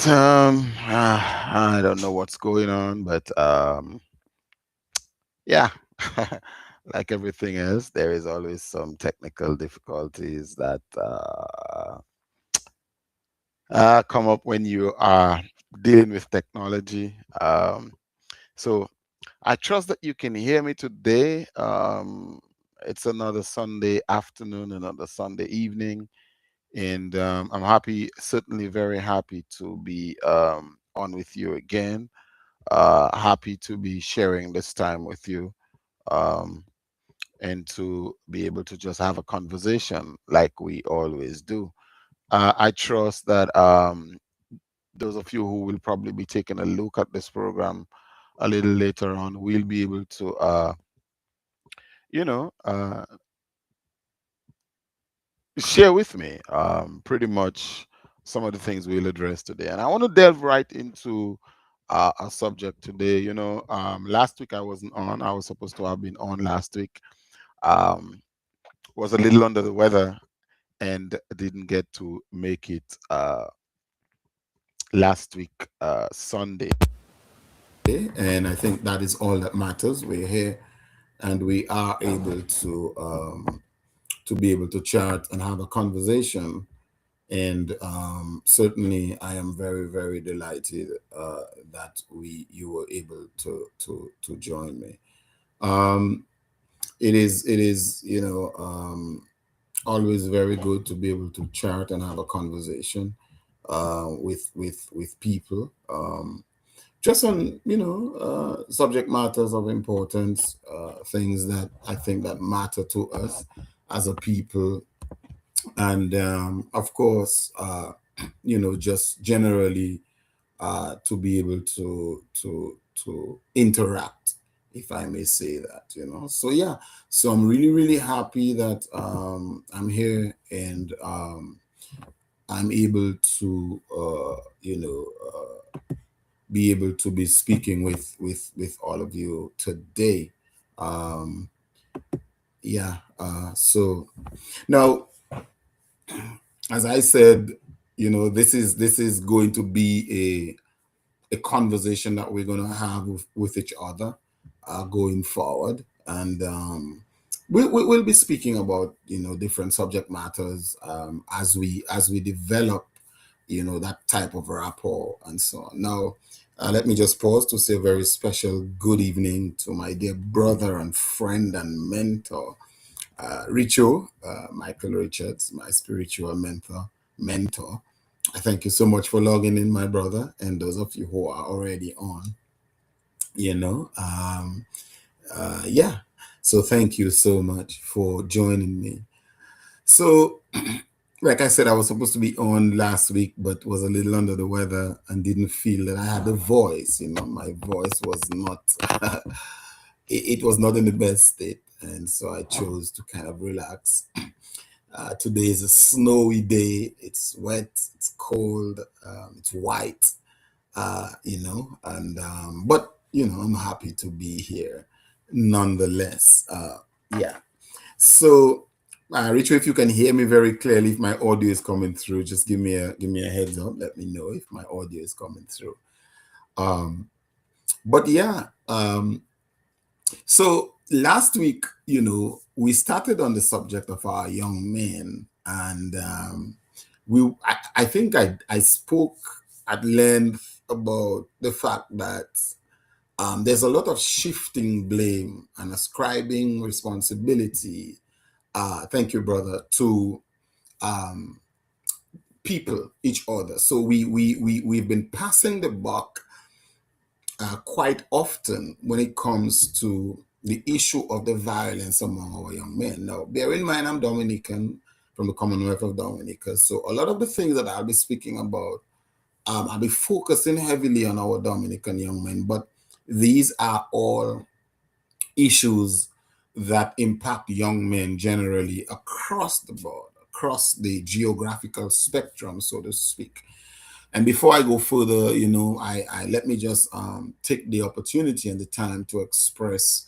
I don't know what's going on, but yeah, like everything else, there is always some technical difficulties that come up when you are dealing with technology. So I trust that you can hear me today. It's another Sunday afternoon, another Sunday evening, and I'm happy, certainly very happy to be on with you again. Happy to be sharing this time with you, um, and to be able to just have a conversation like we always do. I trust that those of you who will probably be taking a look at this program a little later on will be able to, you know, share with me pretty much some of the things we'll address today. And I want to delve right into a subject today. Last week I wasn't on. I was supposed to have been on last week. Um, was a little under the weather and didn't get to make it last week, Sunday. And I think that is all that matters. We're here and we are able to be able to chat and have a conversation. And certainly, I am very, very delighted that you were able to join me. Um, it is always very good to be able to chat and have a conversation with people. Just on subject matters of importance, things that I think that matter to us as a people, and of course, just generally to be able to interact, if I may say that. So yeah, so I'm really really happy that I'm here, and I'm able to be able to be speaking with all of you today. um yeah so now, as I said, this is going to be a conversation that we're going to have with each other going forward, and we'll be speaking about different subject matters as we develop that type of rapport and so on. Now, let me just pause to say a very special good evening to my dear brother and friend and mentor, Richo, Michael Richards, my spiritual mentor. I thank you so much for logging in, my brother, and those of you who are already on. You know, yeah. So thank you so much for joining me. So, like I said, I was supposed to be on last week, but was a little under the weather and didn't feel that I had the voice. My voice was not, it was not in the best state. And so I chose to kind of relax. Today is a snowy day. It's wet, it's cold, it's white, and but I'm happy to be here nonetheless. Yeah. So, Richo, if you can hear me very clearly, if my audio is coming through, just give me a heads up. Let me know if my audio is coming through. But yeah, so last week, we started on the subject of our young men, and I think I spoke at length about the fact that there's a lot of shifting blame and ascribing responsibility. Thank you, brother, to um, people, each other. So we've been passing the buck quite often when it comes to the issue of the violence among our young men. Now, bear in mind, I'm Dominican from the Commonwealth of Dominica. So a lot of the things that I'll be speaking about, I'll be focusing heavily on our Dominican young men, but these are all issues that impact young men generally across the board, across the geographical spectrum, so to speak. And before I go further, I let me just take the opportunity and the time to express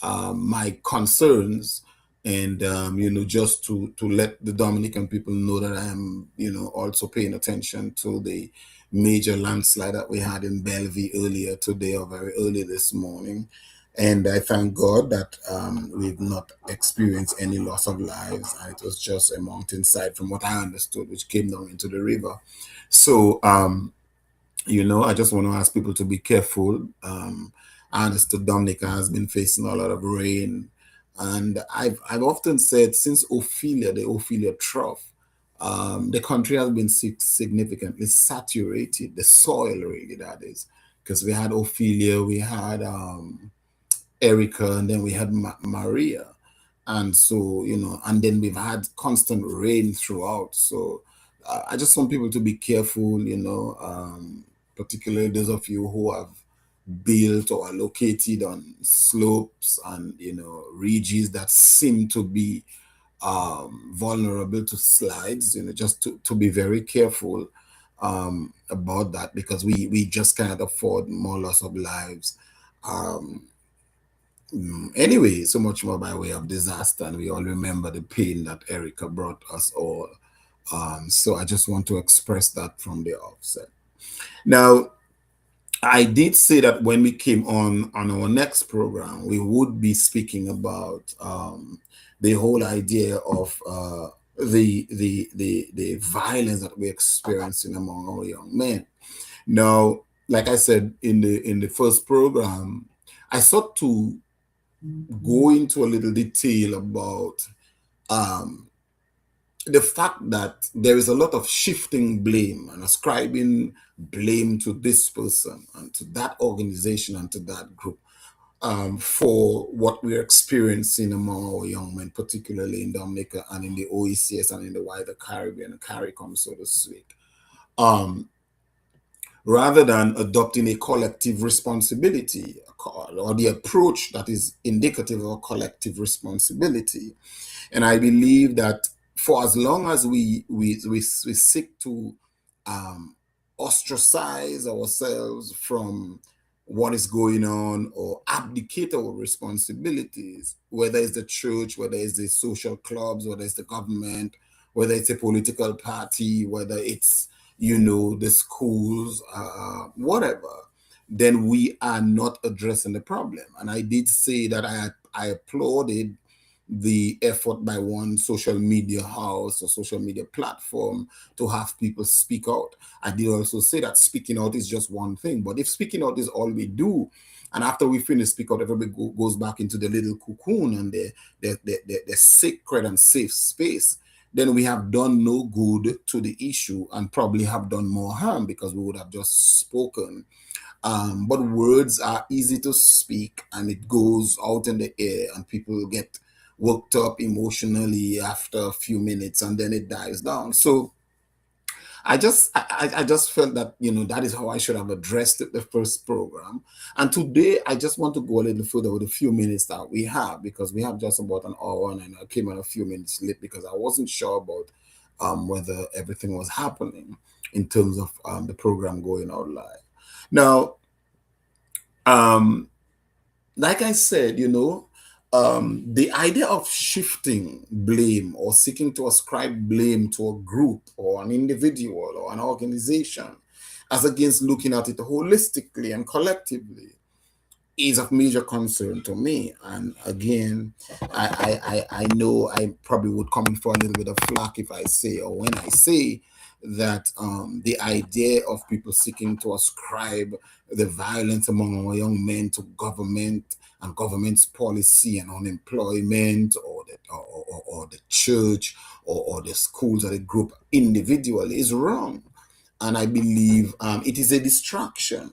my concerns, and just to let the Dominican people know that I am also paying attention to the major landslide that we had in Bellevue earlier today or very early this morning. And I thank God that we've not experienced any loss of lives. And it was just a mountainside, from what I understood, which came down into the river. So, I just want to ask people to be careful. I understood Dominica has been facing a lot of rain, and I've often said since Ophelia, the Ophelia trough, the country has been significantly saturated. The soil, really, that is, because we had Ophelia, we had Erica, and then we had Maria. And so, and then we've had constant rain throughout. So I just want people to be careful, particularly those of you who have built or are located on slopes and, ridges that seem to be vulnerable to slides, just to be very careful about that, because we just cannot afford more loss of lives. Anyway, so much more by way of disaster, and we all remember the pain that Erica brought us all. So I just want to express that from the offset. Now, I did say that when we came on our next program, we would be speaking about the whole idea of the violence that we're experiencing among our young men. Now, like I said in the first program, I sought to go into a little detail about the fact that there is a lot of shifting blame and ascribing blame to this person and to that organization and to that group for what we're experiencing among our young men, particularly in Dominica and in the OECS and in the wider Caribbean, CARICOM, so to speak. Rather than adopting a collective responsibility or the approach that is indicative of a collective responsibility. And I believe that for as long as we seek to ostracize ourselves from what is going on or abdicate our responsibilities, whether it's the church, whether it's the social clubs, whether it's the government, whether it's a political party, whether it's the schools, whatever, then we are not addressing the problem. And I did say that I applauded the effort by one social media house or social media platform to have people speak out. I did also say that speaking out is just one thing, but if speaking out is all we do, and after we finish speak out, everybody goes back into the little cocoon and the sacred and safe space, then we have done no good to the issue and probably have done more harm, because we would have just spoken. But words are easy to speak, and it goes out in the air and people get worked up emotionally after a few minutes, and then it dies down. So I just felt that that is how I should have addressed it the first program. And today I just want to go a little further with the few minutes that we have, because we have just about an hour, and I came in a few minutes late because I wasn't sure about whether everything was happening in terms of the program going out live. Now, like I said, the idea of shifting blame or seeking to ascribe blame to a group or an individual or an organization, as against looking at it holistically and collectively, is of major concern to me. And again, I know I probably would come in for a little bit of flack if I say, or when I say, that the idea of people seeking to ascribe the violence among our young men to government and government's policy and unemployment, or the church, or the schools or the group individually is wrong. And I believe it is a distraction.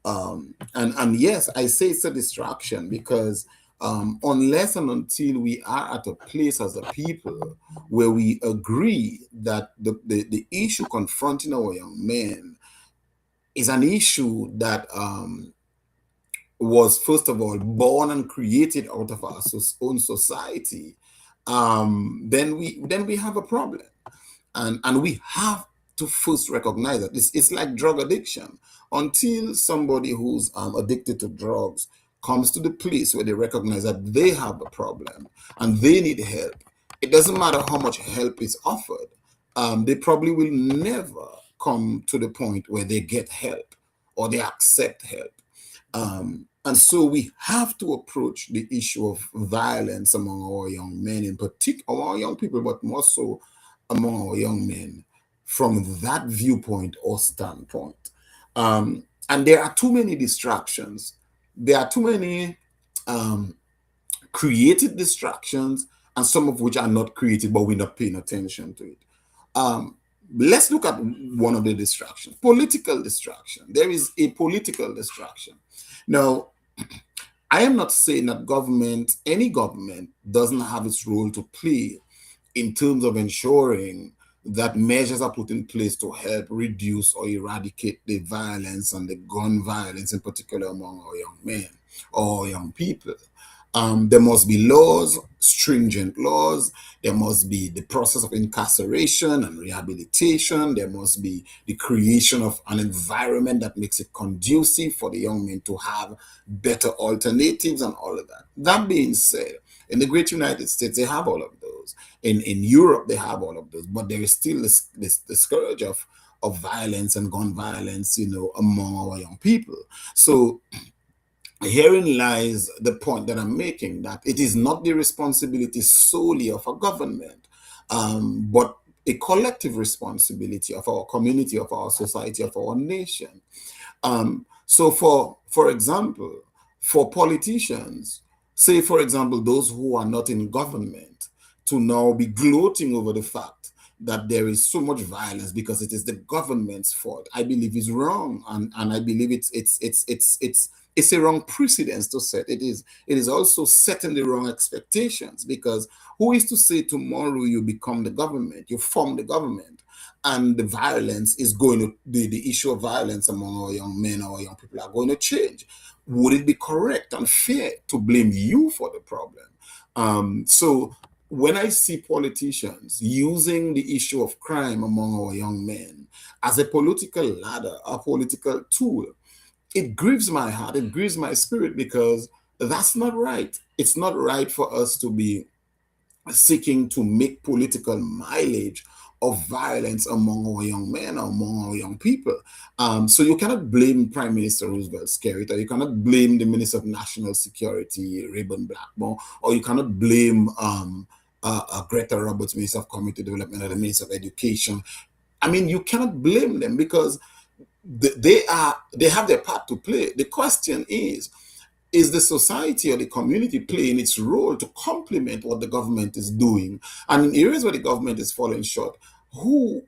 And yes, I say it's a distraction because unless and until we are at a place as a people where we agree that the issue confronting our young men is an issue that was, first of all, born and created out of our own society, then we have a problem. And we have to first recognize that it's like drug addiction. Until somebody who's addicted to drugs comes to the place where they recognize that they have a problem and they need help, it doesn't matter how much help is offered. They probably will never come to the point where they get help or they accept help. And so we have to approach the issue of violence among our young men, in particular, among our young people, but more so among our young men, from that viewpoint or standpoint. And there are too many distractions. There are too many created distractions, and some of which are not created, but we're not paying attention to it. Let's look at one of the distractions: political distraction. There is a political distraction. Now, I am not saying that any government, doesn't have its role to play in terms of ensuring that measures are put in place to help reduce or eradicate the violence and the gun violence, in particular among our young men or young people. There must be laws, stringent laws. There must be the process of incarceration and rehabilitation. There must be the creation of an environment that makes it conducive for the young men to have better alternatives and all of that. That being said, in the great United States, they have all of those. In Europe, they have all of those. But there is still this scourge of violence and gun violence, among our young people. So herein lies the point that I'm making, that it is not the responsibility solely of a government, but a collective responsibility of our community, of our society, of our nation. So for example, for politicians, say, for example, those who are not in government, to now be gloating over the fact that there is so much violence because it is the government's fault, I believe is wrong, and I believe it's a wrong precedence to set. It is also setting the wrong expectations, because who is to say tomorrow you become the government, you form the government, and the violence is going to, the issue of violence among our young men, our young people are going to change? Would it be correct and fair to blame you for the problem? So when I see politicians using the issue of crime among our young men as a political ladder, a political tool, it grieves my heart, it grieves my spirit, because that's not right. It's not right for us to be seeking to make political mileage of violence among our young men, among our young people. So you cannot blame Prime Minister Roosevelt's character, you cannot blame the Minister of National Security, Rayburn Blackmore, or you cannot blame Greta Roberts, Minister of Community Development, or the Minister of Education. I mean, you cannot blame them, because they have their part to play. The question is the society or the community playing its role to complement what the government is doing? And in areas where the government is falling short, who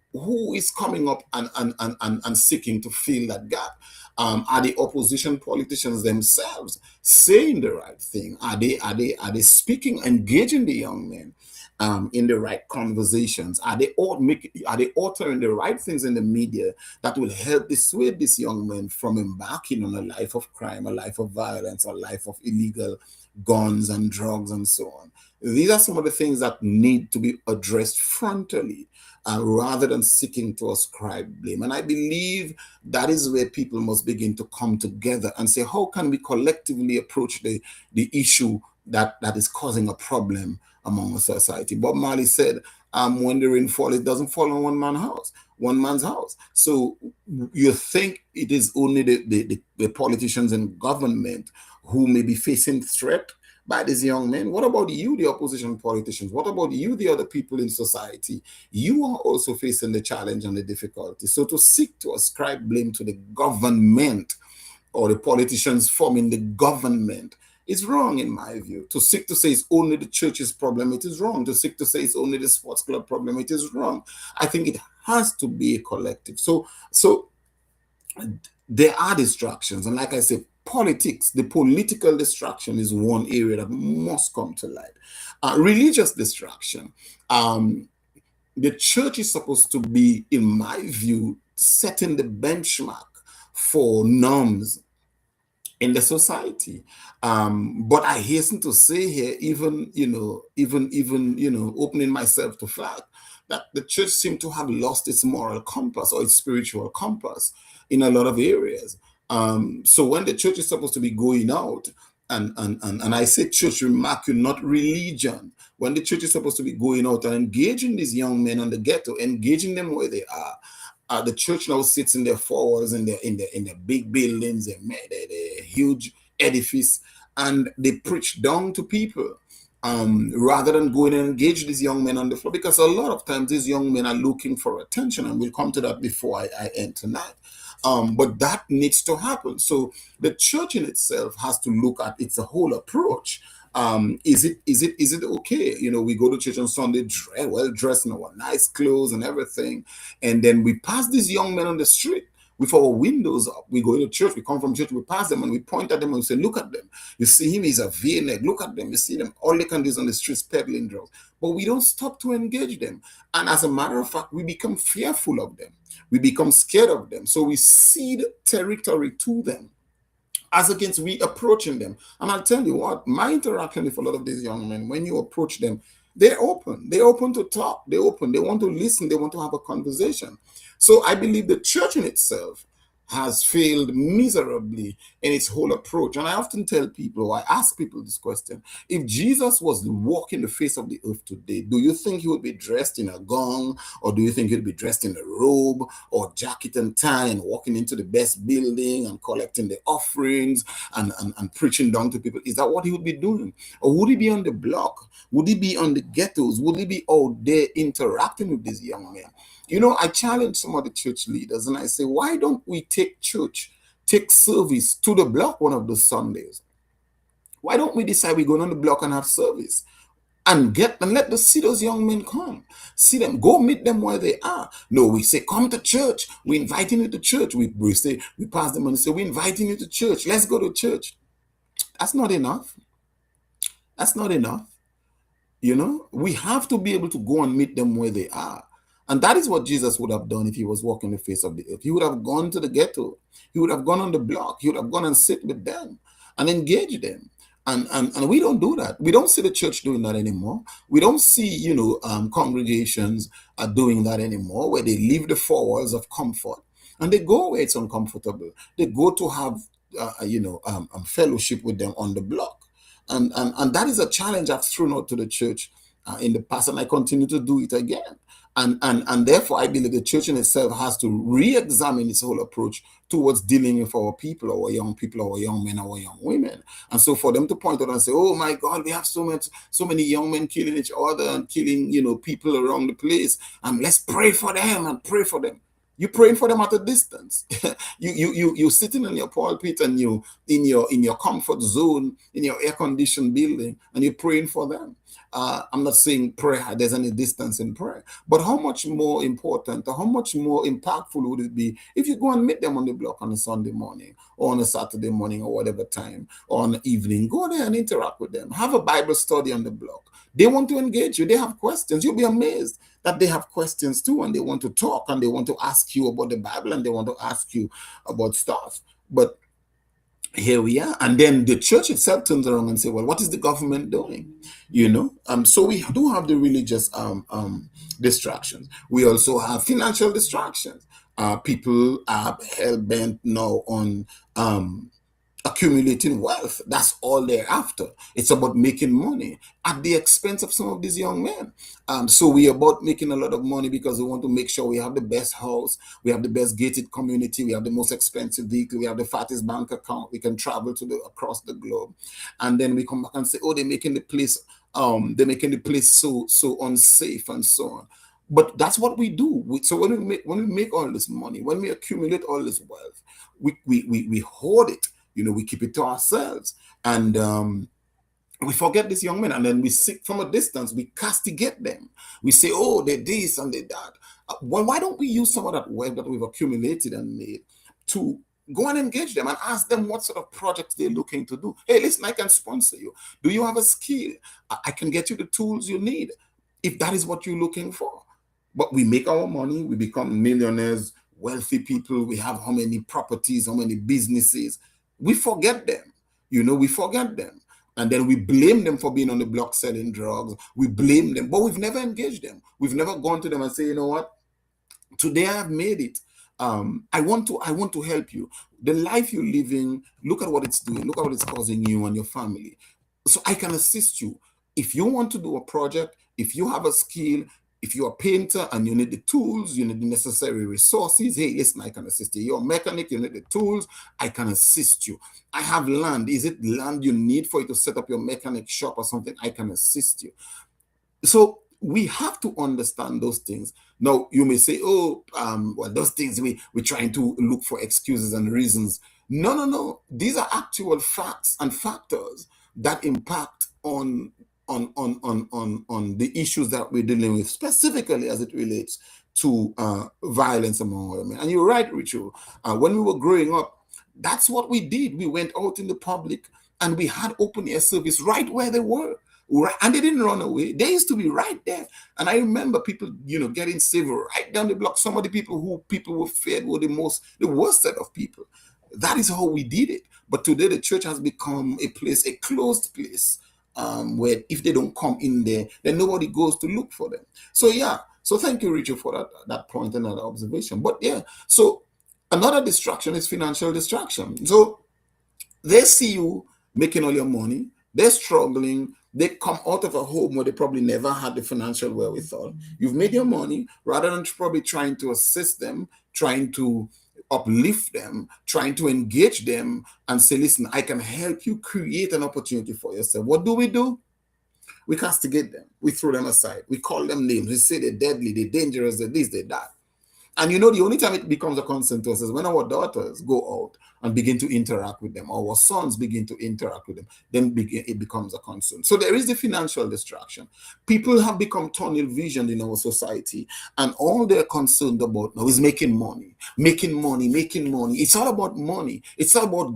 is coming up and seeking to fill that gap? Are the opposition politicians themselves saying the right thing? Are they speaking, engaging the young men in the right conversations? Are they authoring the right things in the media that will help dissuade these young men from embarking on a life of crime, a life of violence, a life of illegal guns and drugs and so on? These are some of the things that need to be addressed frontally, rather than seeking to ascribe blame. And I believe that is where people must begin to come together and say, how can we collectively approach the issue that is causing a problem among our society? Bob Marley said, when the rain falls, it doesn't fall on one man's house. So you think it is only the politicians and government who may be facing threat by these young men? What about you, the opposition politicians? What about you, the other people in society? You are also facing the challenge and the difficulty. So to seek to ascribe blame to the government or the politicians forming the government is wrong, in my view. To seek to say it's only the church's problem, it is wrong. To seek to say it's only the sports club problem, it is wrong. I think it has to be a collective. So there are distractions, and like I said, politics, the political distraction is one area that must come to light. Religious distraction. The church is supposed to be, in my view, setting the benchmark for norms in the society. But I hasten to say here, even opening myself to flag, that the church seems to have lost its moral compass or its spiritual compass in a lot of areas. So when the church is supposed to be going out, and I say church, remark you, not religion. When the church is supposed to be going out and engaging these young men on the ghetto, engaging them where they are, The church now sits in their four walls, in the big buildings, the huge edifice, and they preach down to people, rather than going and engage these young men on the floor. Because a lot of times these young men are looking for attention, and we'll come to that before I end tonight. But that needs to happen. So the church in itself has to look at its whole approach. Is it okay? We go to church on Sunday, well dressed in our nice clothes and everything, and then we pass these young men on the street with our windows up. We go to church, we come from church, we pass them and we point at them and we say, "Look at them. You see him, he's a V-neck. Look at them. You see them. All they can do is on the streets peddling drugs." But we don't stop to engage them. And as a matter of fact, we become fearful of them. We become scared of them. So we cede territory to them as against we approaching them. And I'll tell you what, my interaction with a lot of these young men, when you approach them, they're open. They're open to talk. They're open. They want to listen. They want to have a conversation. So I believe the church in itself has failed miserably in its whole approach. And I often tell people, I ask people this question: if Jesus was walking the face of the earth today, do you think he would be dressed in a gown, or do you think he'd be dressed in a robe or jacket and tie and walking into the best building and collecting the offerings and preaching down to people? Is that what he would be doing? Or would he be on the block? Would he be on the ghettos? Would he be out there interacting with these young men? I challenge some of the church leaders and I say, why don't we take service to the block one of those Sundays? Why don't we decide we're going on the block and have service? And see those young men come. See them, go meet them where they are. No, we say, come to church. We're inviting you to church. We pass them and say, we're inviting you to church. Let's go to church. That's not enough. That's not enough. We have to be able to go and meet them where they are. And that is what Jesus would have done if he was walking the face of the earth. He would have gone to the ghetto. He would have gone on the block. He would have gone and sit with them and engage them. And we don't do that. We don't see the church doing that anymore. We don't see, congregations are doing that anymore, where they leave the four walls of comfort and they go where it's uncomfortable. They go to have, fellowship with them on the block. And that is a challenge I've thrown out to the church in the past, and I continue to do it again. And therefore, I believe the church in itself has to re-examine its whole approach towards dealing with our people, our young people, our young men, our young women. And so for them to point out and say, "Oh my God, we have so many young men killing each other and killing, people around the place, and let's pray for them and pray for them." You're praying for them at a distance. You're sitting in your pulpit and you in your comfort zone, in your air-conditioned building, and you're praying for them. I'm not saying prayer, there's any distance in prayer, but how much more important or how much more impactful would it be if you go and meet them on the block on a Sunday morning or on a Saturday morning or whatever time or on the evening? Go there and interact with them. Have a Bible study on the block. They want to engage you. They have questions. You'll be amazed that they have questions too, and they want to talk and they want to ask you about the Bible and they want to ask you about stuff. But here we are. And then the church itself turns around and say, well, what is the government doing? So we do have the religious distractions. We also have financial distractions. People are hell-bent now on accumulating wealth. That's all they're after. It's about making money at the expense of some of these young men. So we're about making a lot of money because we want to make sure we have the best house, we have the best gated community, we have the most expensive vehicle, we have the fattest bank account, we can travel across the globe. And then we come back and say, oh, they're making the place so unsafe and so on. But that's what we do. So when we make all this money, when we accumulate all this wealth, we hoard it. We keep it to ourselves, and we forget these young men, and then we sit from a distance, we castigate them. We say, oh, they're this and they're that. Well, why don't we use some of that wealth that we've accumulated and made to go and engage them and ask them what sort of projects they're looking to do? Hey, listen, I can sponsor you. Do you have a skill? I can get you the tools you need if that is what you're looking for. But we make our money, we become millionaires, wealthy people, we have how many properties, how many businesses. We forget them, we forget them. And then we blame them for being on the block selling drugs. We blame them, but we've never engaged them. We've never gone to them and say, you know what, today I've made it. I want to help you. The life you're living, look at what it's doing. Look at what it's causing you and your family. So I can assist you. If you want to do a project, if you have a skill, If you're a painter and you need the tools, you need the necessary resources, hey, listen, I can assist you. You're a mechanic, you need the tools, I can assist you. I have land. Is it land you need for you to set up your mechanic shop or something? I can assist you. So we have to understand those things. Now, you may say, oh, well, those things we're trying to look for excuses and reasons. No, no, no. These are actual facts and factors that impact on the issues that we're dealing with, specifically as it relates to violence among women. And you're right, Rachel. When we were growing up, that's what we did. We went out in the public and we had open air service right where they were. Right, and they didn't run away. They used to be right there. And I remember people, getting civil right down the block. Some of the people were feared were the worst set of people. That is how we did it. But today the church has become a closed place, where if they don't come in there, then nobody goes to look for them. So yeah. So thank you, Richard, for that point and that observation. But yeah, so another distraction is financial distraction. So they see you making all your money, they're struggling, they come out of a home where they probably never had the financial wherewithal. You've made your money, rather than probably trying to assist them, trying to uplift them, trying to engage them and say, listen, I can help you create an opportunity for yourself. What do? We castigate them. We throw them aside. We call them names. We say they're deadly, they're dangerous, they're this, they're that. And the only time it becomes a concern to us is when our daughters go out and begin to interact with them, or our sons begin to interact with them, then it becomes a concern. So there is the financial distraction. People have become tunnel visioned in our society, and all they're concerned about now is making money. It's all about money. It's all about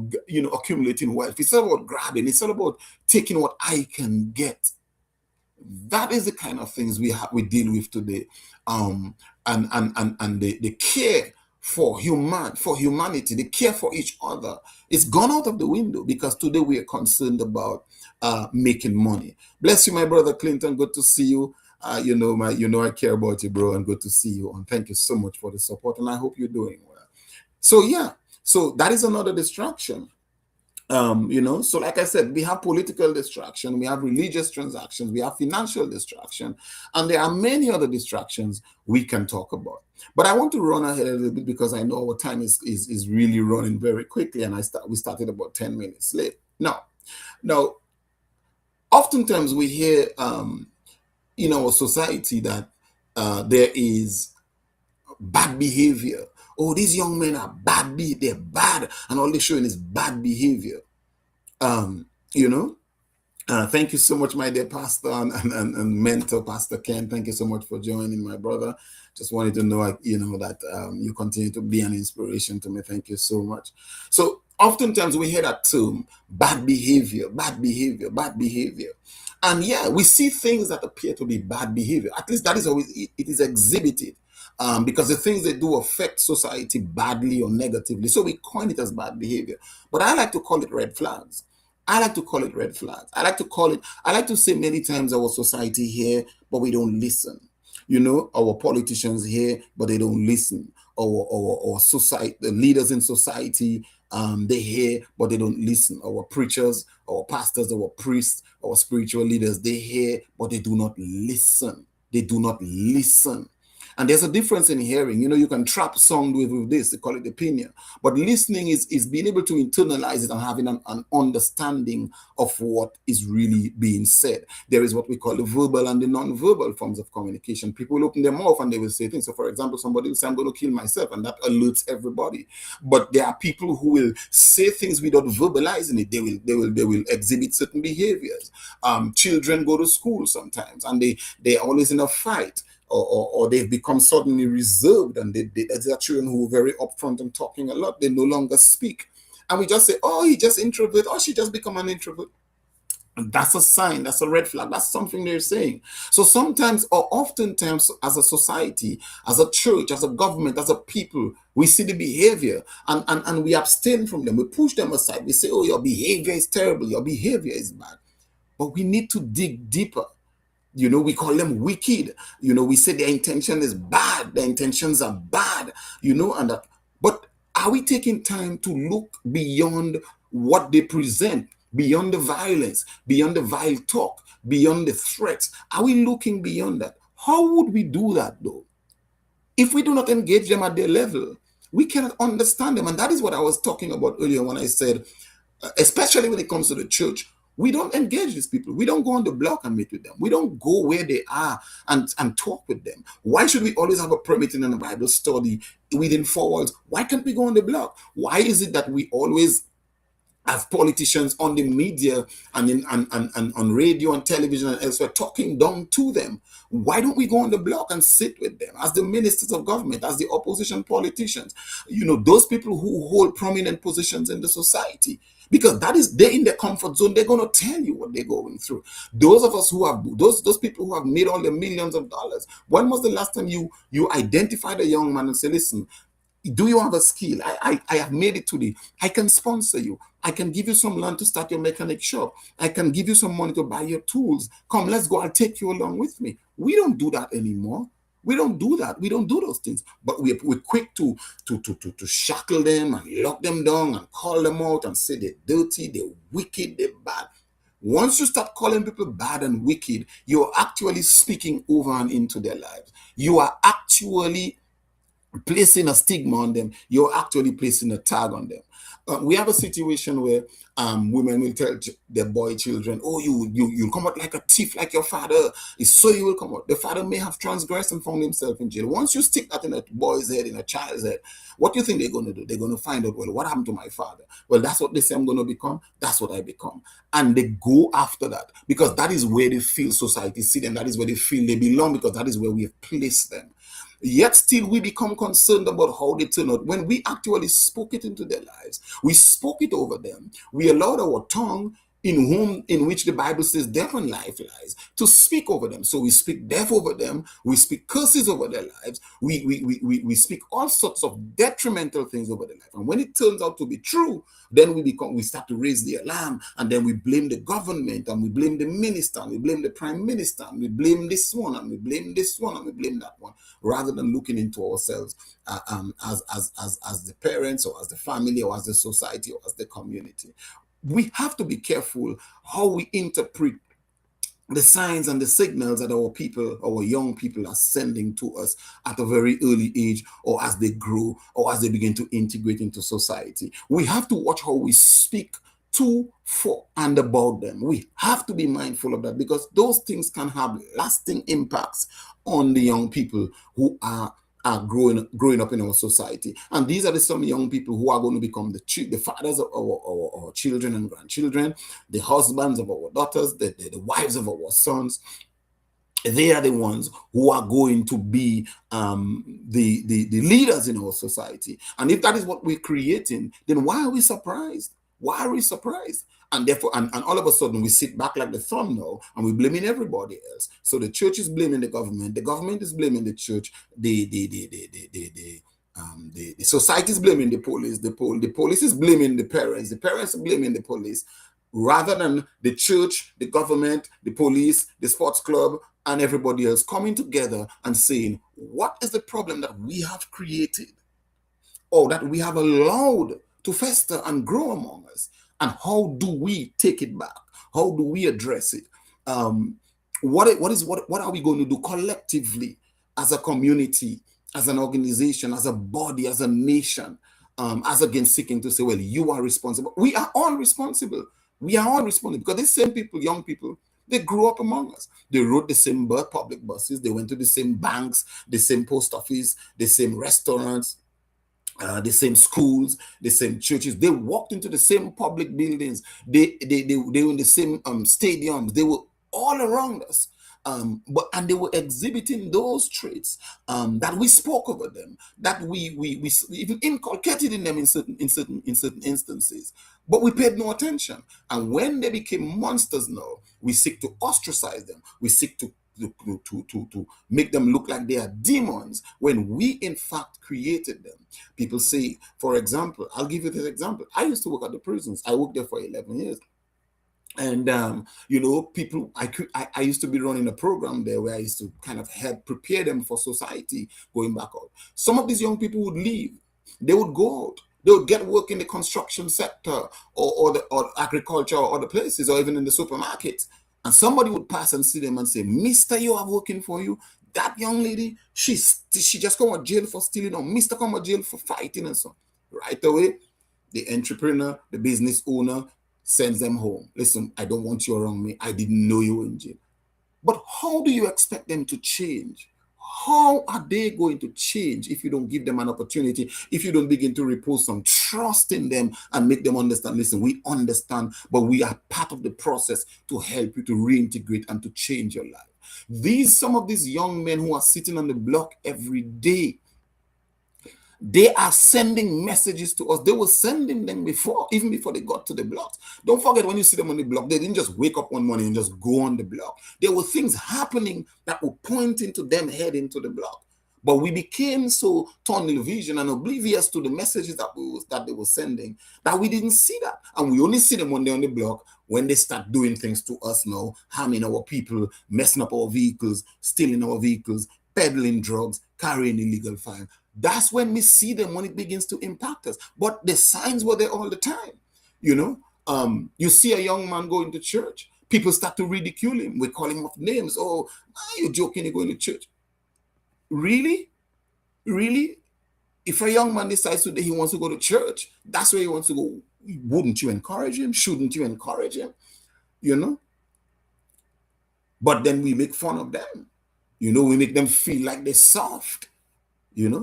accumulating wealth. It's all about grabbing. It's all about taking what I can get. That is the kind of things we deal with today. And the care for humanity, the care for each other is gone out of the window, because today we are concerned about making money. Bless you, my brother Clinton. Good to see you. I care about you, bro, and good to see you. And thank you so much for the support. And I hope you're doing well. So yeah, so that is another distraction. So like I said, we have political distraction, we have religious transactions, we have financial distraction, and there are many other distractions we can talk about. But I want to run ahead a little bit, because I know our time is really running very quickly, and we started about 10 minutes late. Now, oftentimes we hear in our society that there is bad behavior. Oh, these young men are bad, they're bad, and all they're showing is bad behavior. Thank you so much, my dear pastor and mentor, Pastor Ken. Thank you so much for joining, my brother. Just wanted to know, that you continue to be an inspiration to me. Thank you so much. So oftentimes we hear that term, bad behavior. And yeah, we see things that appear to be bad behavior. At least that is how it is exhibited. Because the things they do affect society badly or negatively. So we coin it as bad behavior. But I like to call it red flags. I like to say many times our society here, but we don't listen. Our politicians here, but they don't listen. Our society, the leaders in society, they hear, but they don't listen. Our preachers, our pastors, our priests, our spiritual leaders, they hear, but they do not listen. And there's a difference in hearing. You can trap sound with this, they call it opinion. But listening is being able to internalize it and having an understanding of what is really being said. There is what we call the verbal and the non-verbal forms of communication. People will open their mouth and they will say things. So for example, somebody will say, I'm going to kill myself, and that alerts everybody. But there are people who will say things without verbalizing it. They will exhibit certain behaviors. Children go to school sometimes and they're always in a fight. Or they've become suddenly reserved, and there are children who are very upfront and talking a lot. They no longer speak, and we just say, "Oh, he just introvert," or "She just become an introvert." And that's a sign. That's a red flag. That's something they're saying. So sometimes, or oftentimes, as a society, as a church, as a government, as a people, we see the behavior and we abstain from them. We push them aside. We say, "Oh, your behavior is terrible. Your behavior is bad." But we need to dig deeper. We call them wicked. We say their intention is bad. Their intentions are bad, but are we taking time to look beyond what they present, beyond the violence, beyond the vile talk, beyond the threats? Are we looking beyond that? How would we do that though? If we do not engage them at their level, we cannot understand them. And that is what I was talking about earlier when I said, especially when it comes to the church, we don't engage these people. We don't go on the block and meet with them. We don't go where they are and talk with them. Why should we always have a prayer meeting and a Bible study within four walls? Why can't we go on the block? Why is it that we always have politicians on the media and and on radio and television and elsewhere talking down to them? Why don't we go on the block and sit with them as the ministers of government, as the opposition politicians, those people who hold prominent positions in the society? Because that is, they're in their comfort zone. They're going to tell you what they're going through. Those of us who have those people who have made all the millions of dollars. When was the last time you identified a young man and say, listen, do you have a skill? I have made it today. I can sponsor you. I can give you some land to start your mechanic shop. I can give you some money to buy your tools. Come, let's go. I'll take you along with me. We don't do that anymore. We don't do that. We don't do those things. But we're quick to shackle them and lock them down and call them out and say they're dirty, they're wicked, they're bad. Once you start calling people bad and wicked, you're actually speaking over and into their lives. You are actually placing a stigma on them. You're actually placing a tag on them. We have a situation where women will tell their boy children, "Oh, you'll come out like a thief, like your father. It's so you will come out." The father may have transgressed and found himself in jail. Once you stick that in a boy's head, in a child's head, what do you think they're going to do? They're going to find out, well, what happened to my father? Well, that's what they say I'm going to become. That's what I become. And they go after that because that is where they feel society see them. That is where they feel they belong because that is where we have placed them. Yet still we become concerned about how they turn out when we actually spoke it into their lives. We spoke it over them. We allowed our tongue, in which the Bible says death and life lies, to speak over them. So we speak death over them, we speak curses over their lives, we speak all sorts of detrimental things over their life. And when it turns out to be true, then we start to raise the alarm, and then we blame the government, and we blame the minister, and we blame the prime minister, and we blame this one, and we blame this one, and we blame that one, rather than looking into ourselves as the parents, or as the family, or as the society, or as the community. We have to be careful how we interpret the signs and the signals that our young people are sending to us at a very early age, or as they grow, or as they begin to integrate into society. We have to watch how we speak to, for, and about them. We have to be mindful of that because those things can have lasting impacts on the young people who are growing up in our society. And these are some young people who are going to become the fathers of our children and grandchildren, the husbands of our daughters, the wives of our sons. They are the ones who are going to be the leaders in our society. And if that is what we're creating, then why are we surprised? Why are we surprised? And therefore, and all of a sudden we sit back like the thumb now and we're blaming everybody else. So the church is blaming the government is blaming the church, the society is blaming the police, the police is blaming the parents are blaming the police, rather than the church, the government, the police, the sports club, and everybody else coming together and saying, what is the problem that we have created, or that we have allowed to fester and grow among us? And how do we take it back? How do we address it? What are we going to do collectively as a community, as an organization, as a body, as a nation, as against seeking to say, well, you are responsible. We are all responsible. We are all responsible because these same people, young people, they grew up among us. They rode the same public buses. They went to the same banks, the same post office, the same restaurants, the same schools, the same churches. They walked into the same public buildings. They were in the same stadiums. They were all around us. And they were exhibiting those traits that we spoke over them, that we even inculcated in them in certain instances, but we paid no attention. And when they became monsters now, we seek to ostracize them. We seek to make them look like they are demons when we in fact created them. People say, for example, I'll give you this example. I used to work at the prisons. I worked there for 11 years. And people, I used to be running a program there where I used to kind of help prepare them for society going back out. Some of these young people would leave. They would go out. They would get work in the construction sector, or agriculture, or other places, or even in the supermarkets. And somebody would pass and see them and say, "Mister, you are working for you." that young lady, she just come out jail for stealing, or Mr. come out jail for fighting and so on. Right away, the entrepreneur, the business owner sends them home. Listen, I don't want you around me. I didn't know you were in jail. But how do you expect them to change? How are they going to change if you don't give them an opportunity, if you don't begin to repose some trust in them and make them understand, listen, we understand, but we are part of the process to help you to reintegrate and to change your life. Some of these young men who are sitting on the block every day, they are sending messages to us. They were sending them before, even before they got to the blocks. Don't forget, when you see them on the block, they didn't just wake up one morning and just go on the block. There were things happening that were pointing to them heading to the block. But we became so tunnel vision and oblivious to the messages that they were sending that we didn't see that. And we only see them when they're on the block, when they start doing things to us now, harming our people, messing up our vehicles, stealing our vehicles, peddling drugs, carrying illegal fire. That's when we see them, when it begins to impact us. But the signs were there all the time. You see a young man going to church. People start to ridicule him. We call him off names. Oh, you're joking, you're going to church. Really? Really? If a young man decides today he wants to go to church, that's where he wants to go. Wouldn't you encourage him? Shouldn't you encourage him? But then we make fun of them. We make them feel like they're soft. And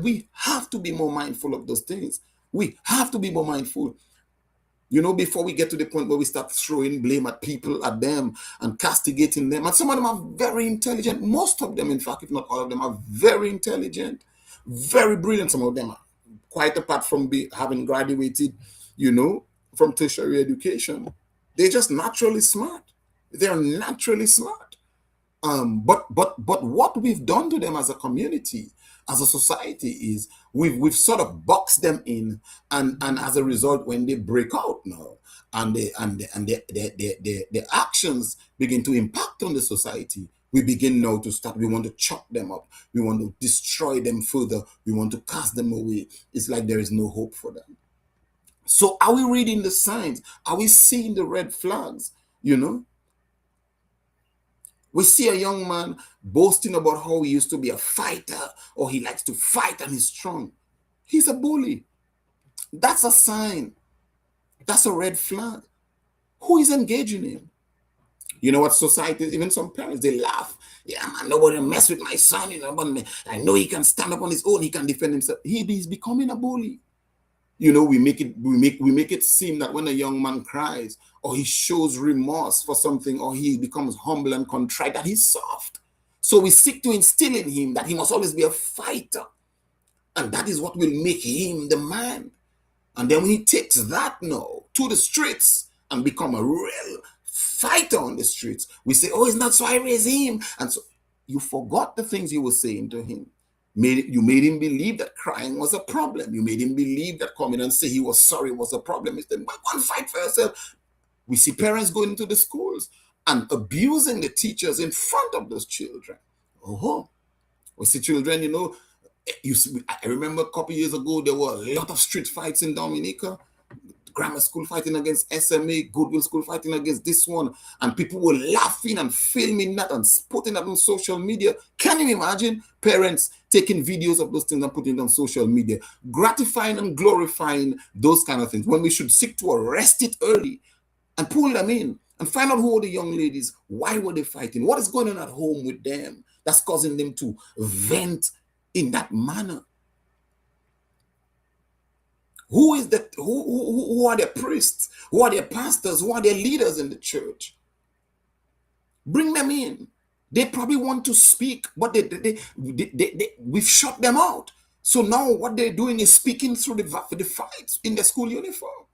we have to be more mindful of those things. We have to be more mindful, before we get to the point where we start throwing blame at people, at them, and castigating them. And some of them are very intelligent. Most of them, in fact, if not all of them, are very intelligent, very brilliant. Some of them are, quite apart from having graduated, from tertiary education. They're just naturally smart. They're naturally smart. But what we've done to them as a community, as a society, is we've sort of boxed them in, and as a result, when they break out now, and their actions begin to impact on the society, we begin now to start. We want to chop them up. We want to destroy them further. We want to cast them away. It's like there is no hope for them. So, are we reading the signs? Are we seeing the red flags? We see a young man boasting about how he used to be a fighter, or he likes to fight and he's strong. He's a bully. That's a sign. That's a red flag. Who is engaging him? You know what society, even some parents, they laugh. Yeah, man, nobody mess with my son. But I know he can stand up on his own. He can defend himself. He's becoming a bully. We make it seem that when a young man cries, or he shows remorse for something, or he becomes humble and contrite, that he's soft. So we seek to instill in him that he must always be a fighter, and that is what will make him the man. And then when he takes that now to the streets and become a real fighter on the streets, we say, oh, it's not so I raise him. And so you forgot the things you were saying to him. You made him believe that crying was a problem. You made him believe that coming and say he was sorry was a problem. Instead, go and fight for yourself. We see parents going into the schools and abusing the teachers in front of those children. We see children, I remember a couple years ago, there were a lot of street fights in Dominica. Grammar school fighting against SMA, Goodwill school fighting against this one, and people were laughing and filming that and putting that on social media. Can you imagine parents taking videos of those things and putting it on social media, gratifying and glorifying those kind of things, when we should seek to arrest it early and pull them in and find out who are the young ladies, why were they fighting, what is going on at home with them that's causing them to vent in that manner. Who is that? Who are their priests? Who are their pastors? Who are their leaders in the church? Bring them in. They probably want to speak, but we've shut them out. So now what they're doing is speaking through the fights in the school uniform,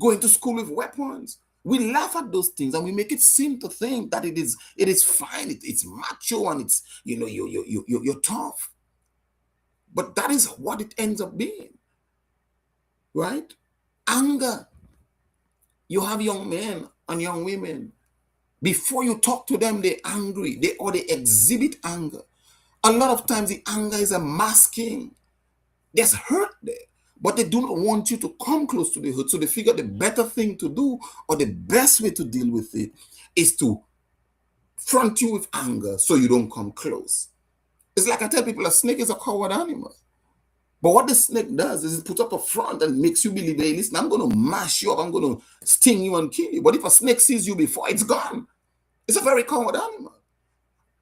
going to school with weapons. We laugh at those things and we make it seem to think that it is fine. It's macho and it's you're tough. But that is what it ends up being. Right? Anger. You have young men and young women. Before you talk to them, they're angry. They exhibit anger. A lot of times the anger is a masking. There's hurt there. But they do not want you to come close to the hurt. So they figure the better thing to do, or the best way to deal with it, is to front you with anger so you don't come close. It's like I tell people, a snake is a coward animal. But what the snake does is it puts up a front and makes you believe, hey, listen, I'm going to mash you up, I'm going to sting you and kill you. But if a snake sees you before, it's gone. It's a very coward animal.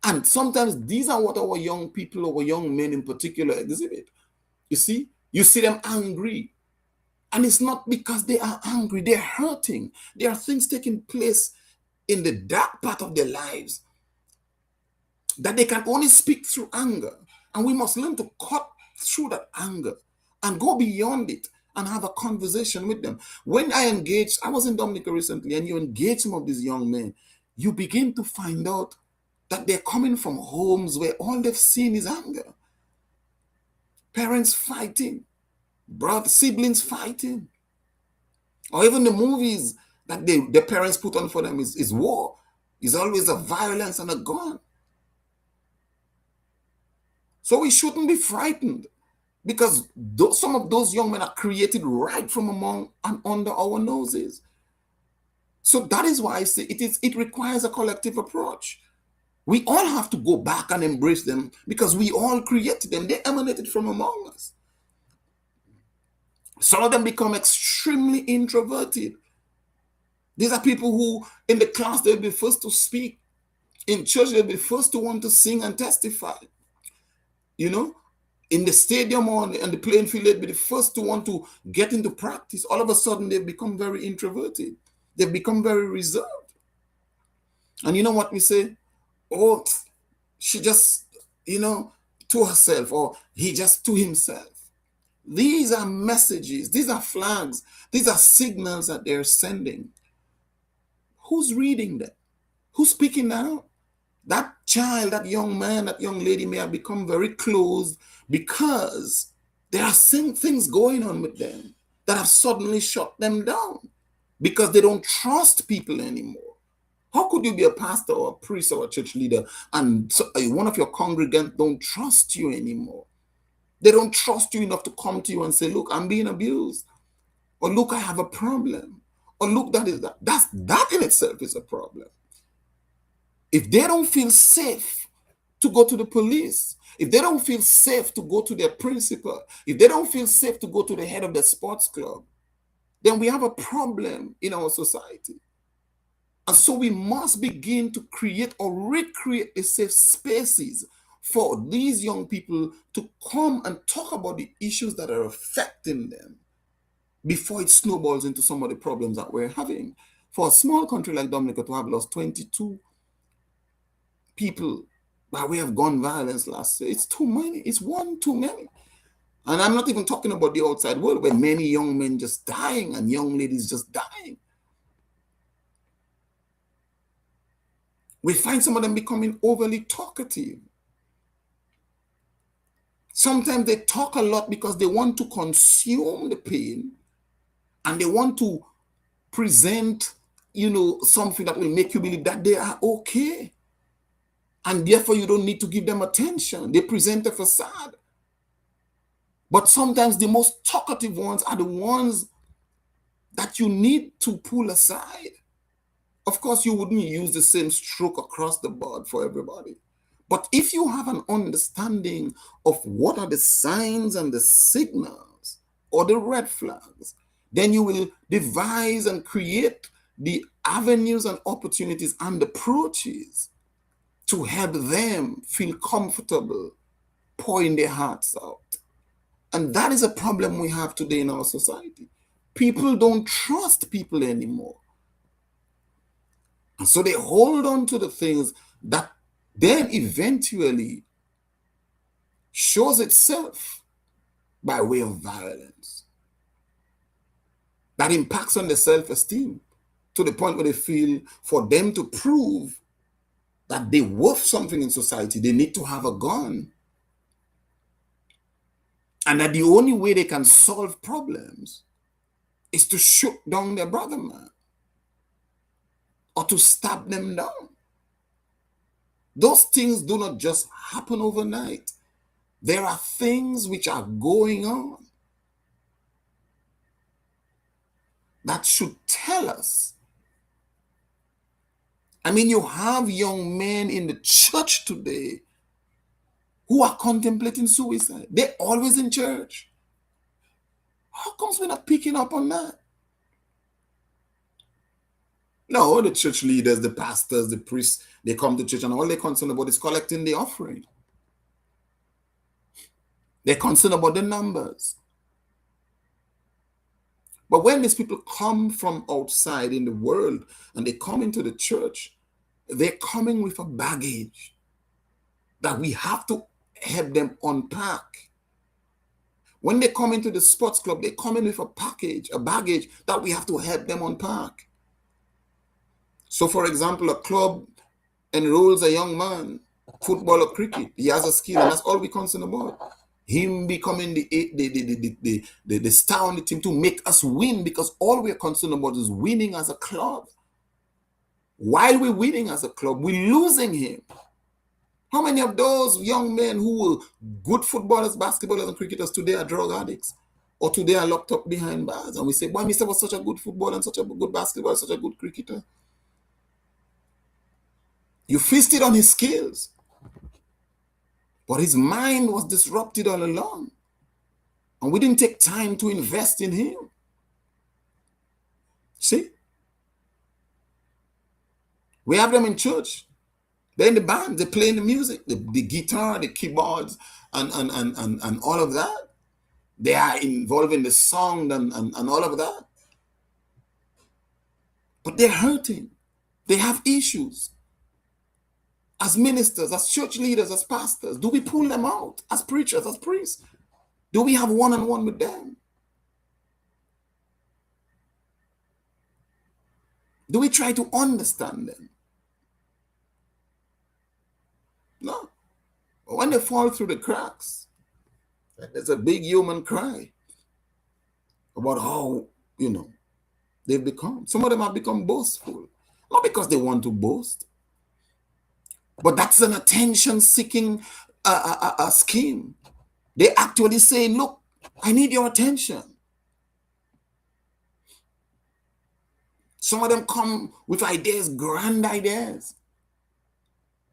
And sometimes these are what our young people, our young men in particular, exhibit. You see them angry. And it's not because they are angry, they're hurting. There are things taking place in the dark part of their lives that they can only speak through anger. And we must learn to cut through that anger and go beyond it and have a conversation with them. When I was in Dominica recently, and you engage some of these young men, you begin to find out that they're coming from homes where all they've seen is anger. Parents fighting, brother, siblings fighting, or even the movies that the parents put on for them is war. It's always a violence and a gun. So we shouldn't be frightened, because some of those young men are created right from among and under our noses. So that is why I say it requires a collective approach. We all have to go back and embrace them because we all created them. They emanated from among us. Some of them become extremely introverted. These are people who, in the class, they'll be first to speak. In church, they'll be first to want to sing and testify. You know, in the stadium or on the playing field, they'll be the first to want to get into practice. All of a sudden, they've become very introverted. They've become very reserved. And you know what we say? Oh, she just, to herself, or he just to himself. These are messages, these are flags, these are signals that they're sending. Who's reading them? Who's speaking that out? That child, that young man, that young lady may have become very closed because there are some things going on with them that have suddenly shut them down because they don't trust people anymore. How could you be a pastor or a priest or a church leader and one of your congregants don't trust you anymore? They don't trust you enough to come to you and say, look, I'm being abused. Or look, I have a problem. Or look, that in itself is a problem. If they don't feel safe to go to the police, if they don't feel safe to go to their principal, if they don't feel safe to go to the head of the sports club, then we have a problem in our society. And so we must begin to create or recreate the safe spaces for these young people to come and talk about the issues that are affecting them before it snowballs into some of the problems that we're having. For a small country like Dominica to have lost 22 people by way of gun violence last year, it's too many. It's one too many. And I'm not even talking about the outside world where many young men just dying and young ladies just dying. We find some of them becoming overly talkative. Sometimes they talk a lot because they want to consume the pain and they want to present, something that will make you believe that they are okay. And therefore you don't need to give them attention. They present a facade. But sometimes the most talkative ones are the ones that you need to pull aside. Of course, you wouldn't use the same stroke across the board for everybody. But if you have an understanding of what are the signs and the signals or the red flags, then you will devise and create the avenues and opportunities and approaches to help them feel comfortable pouring their hearts out. And that is a problem we have today in our society. People don't trust people anymore. And so they hold on to the things that then eventually shows itself by way of violence. That impacts on their self-esteem to the point where they feel for them to prove that they're worth something in society, they need to have a gun. And that the only way they can solve problems is to shoot down their brother man or to stab them down. Those things do not just happen overnight. There are things which are going on that should tell us I mean, you have young men in the church today who are contemplating suicide. They're always in church. How comes we're not picking up on that? No, the church leaders, the pastors, the priests, they come to church and all they're concerned about is collecting the offering. They're concerned about the numbers. But when these people come from outside in the world and they come into the church, they're coming with a baggage that we have to help them unpack. When they come into the sports club, they come in with a baggage that we have to help them unpack. So, for example, a club enrolls a young man, football or cricket. He has a skill, and that's all we're concerned about. Him becoming the star on the team to make us win, because all we're concerned about is winning as a club. While we're winning as a club, we're losing him. How many of those young men who were good footballers, basketballers, and cricketers today are drug addicts? Or today are locked up behind bars? And we say, boy, Mr. was such a good footballer and such a good basketballer, such a good cricketer. You feasted on his skills, but his mind was disrupted all along. And we didn't take time to invest in him. See? We have them in church. They're in the band. They're playing the music, the guitar, the keyboards, and all of that. They are involved in the song and all of that. But they're hurting. They have issues. As ministers, as church leaders, as pastors, do we pull them out? As preachers, as priests? Do we have one-on-one with them? Do we try to understand them? No. But when they fall through the cracks, there's a big human cry about how, they've become. Some of them have become boastful. Not because they want to boast, but that's an attention-seeking scheme. They actually say, look, I need your attention. Some of them come with ideas, grand ideas.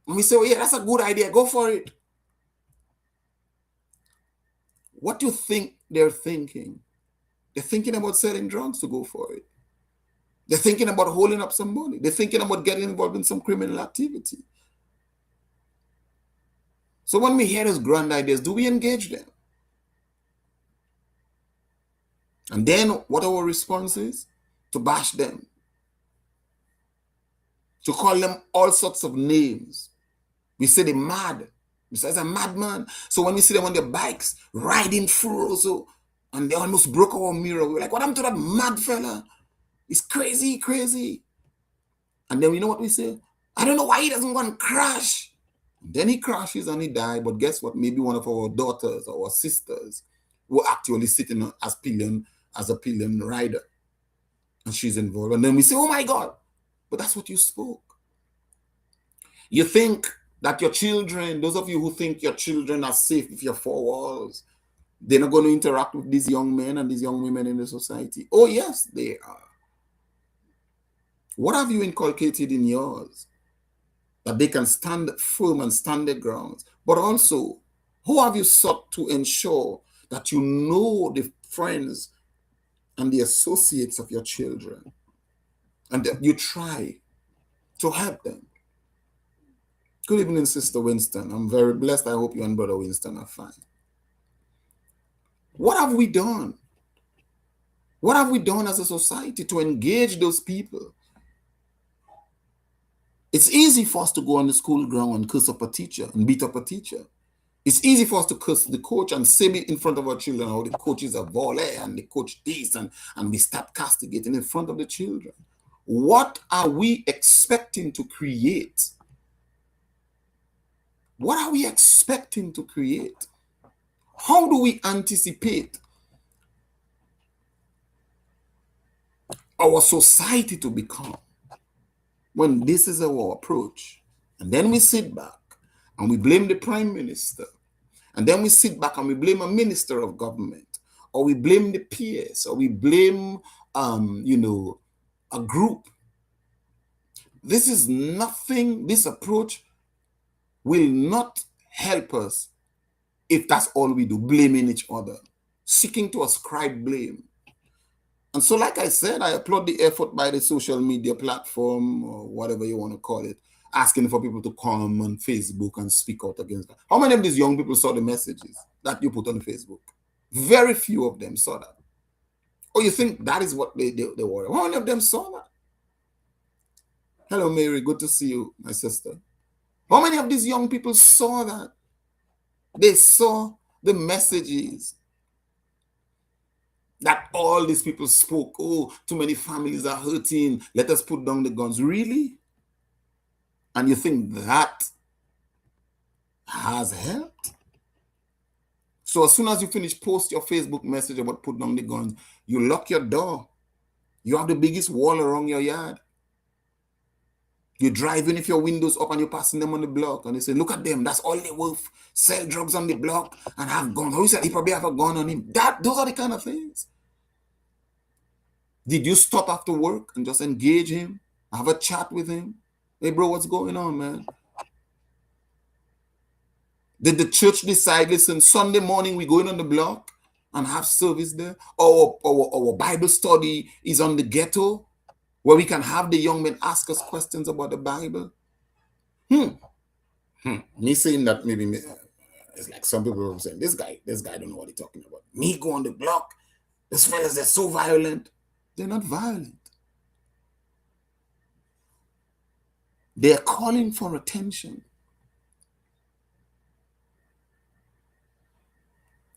And we say, oh, yeah, that's a good idea. Go for it. What do you think they're thinking? They're thinking about selling drugs to go for it. They're thinking about holding up somebody. They're thinking about getting involved in some criminal activity. So when we hear those grand ideas, do we engage them? And then what our response is? To bash them. To call them all sorts of names. We say they're mad. We say, it's a madman. So when we see them on their bikes, riding through also, and they almost broke our mirror, we're like, what happened to that mad fella? He's crazy, crazy. And then you know what we say? I don't know why he doesn't want to crash. Then he crashes and he dies. But guess what? Maybe one of our daughters or our sisters were actually sitting as a pillion rider. And she's involved. And then we say, oh my God. But that's what you spoke. You think that your children, those of you who think your children are safe with your four walls, they're not going to interact with these young men and these young women in the society. Oh, yes, they are. What have you inculcated in yours that they can stand firm and stand their grounds? But also, how have you sought to ensure that you know the friends and the associates of your children and that you try to help them? Good evening, Sister Winston. I'm very blessed. I hope you and Brother Winston are fine. What have we done? What have we done as a society to engage those people? It's easy for us to go on the school ground and curse up a teacher and beat up a teacher. It's easy for us to curse the coach and say in front of our children how the coach is a volley and the coach this, and we start castigating in front of the children. What are we expecting to create? What are we expecting to create? How do we anticipate our society to become when this is our approach? And then we sit back and we blame the prime minister. And then we sit back and we blame a minister of government, or we blame the PS, or we blame, a group. This is nothing, this approach will not help us if that's all we do, blaming each other, seeking to ascribe blame. And so, like I said, I applaud the effort by the social media platform, or whatever you want to call it, asking for people to come on Facebook and speak out against that. How many of these young people saw the messages that you put on Facebook? Very few of them saw that. Or you think that is what they were? How many of them saw that? Hello, Mary. Good to see you, my sister. How many of these young people saw that? They saw the messages that all these people spoke. Oh, too many families are hurting. Let us put down the guns. Really? And you think that has helped? So as soon as you finish post your Facebook message about put down the guns, you lock your door. You have the biggest wall around your yard. You're driving if your windows up and you're passing them on the block and they say, look at them, that's all they worth. Sell drugs on the block and have guns. Who said he probably have a gun on him? Those are the kind of things. Did you stop after work and just engage him? Have a chat with him? Hey bro, what's going on, man? Did the church decide, listen, Sunday morning we going on the block and have service there? Or our Bible study is on the ghetto where we can have the young men ask us questions about the Bible? Me saying that maybe it's like some people are saying, this guy don't know what he's talking about. Me go on the block, these fellas, they're so violent. They're not violent. They're calling for attention.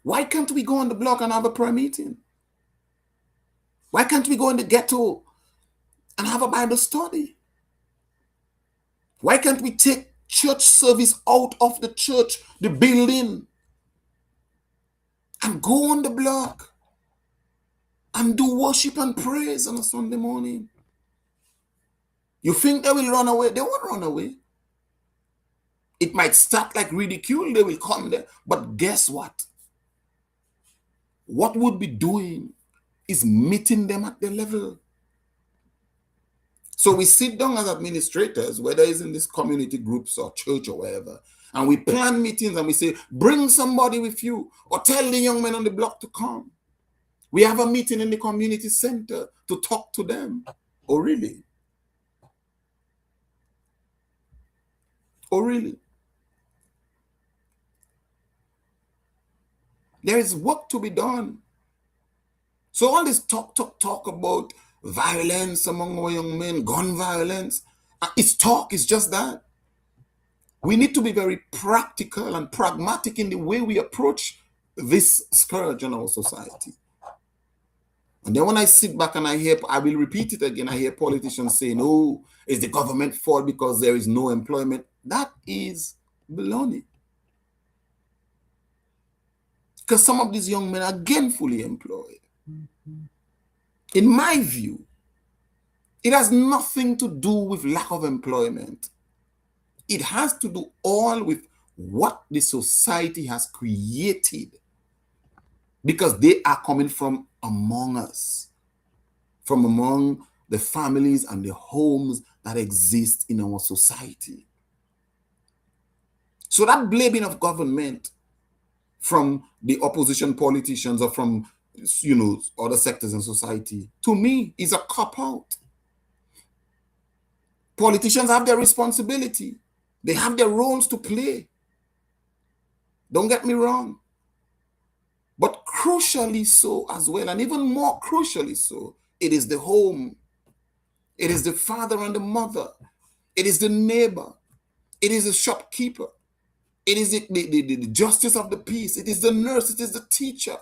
Why can't we go on the block and have a prayer meeting? Why can't we go in the ghetto and have a Bible study? Why can't we take church service out of the church, the building, and go on the block and do worship and praise on a Sunday morning? You think they will run away? They won't run away. It might start like ridicule. They will come there. But guess what? What we'll be doing is meeting them at their level. So we sit down as administrators, whether it's in these community groups or church or wherever, and we plan meetings and we say, bring somebody with you or tell the young men on the block to come. We have a meeting in the community center to talk to them. Oh, really? Oh, really? There is work to be done. So all this talk about violence among our young men, gun violence, it's talk, it's just that. We need to be very practical and pragmatic in the way we approach this scourge in our society. And then when I sit back and I will repeat it again, I hear politicians saying, oh, it's the government fault because there is no employment. That is baloney. Because some of these young men are gainfully employed. In my view, it has nothing to do with lack of employment. It has to do all with what the society has created, because they are coming from among us, from among the families and the homes that exist in our society. So that blaming of government from the opposition politicians or from, other sectors in society, to me, is a cop-out. Politicians have their responsibility. They have their roles to play. Don't get me wrong. But crucially so as well, and even more crucially so, it is the home. It is the father and the mother. It is the neighbor. It is the shopkeeper. It is the justice of the peace. It is the nurse. It is the teacher.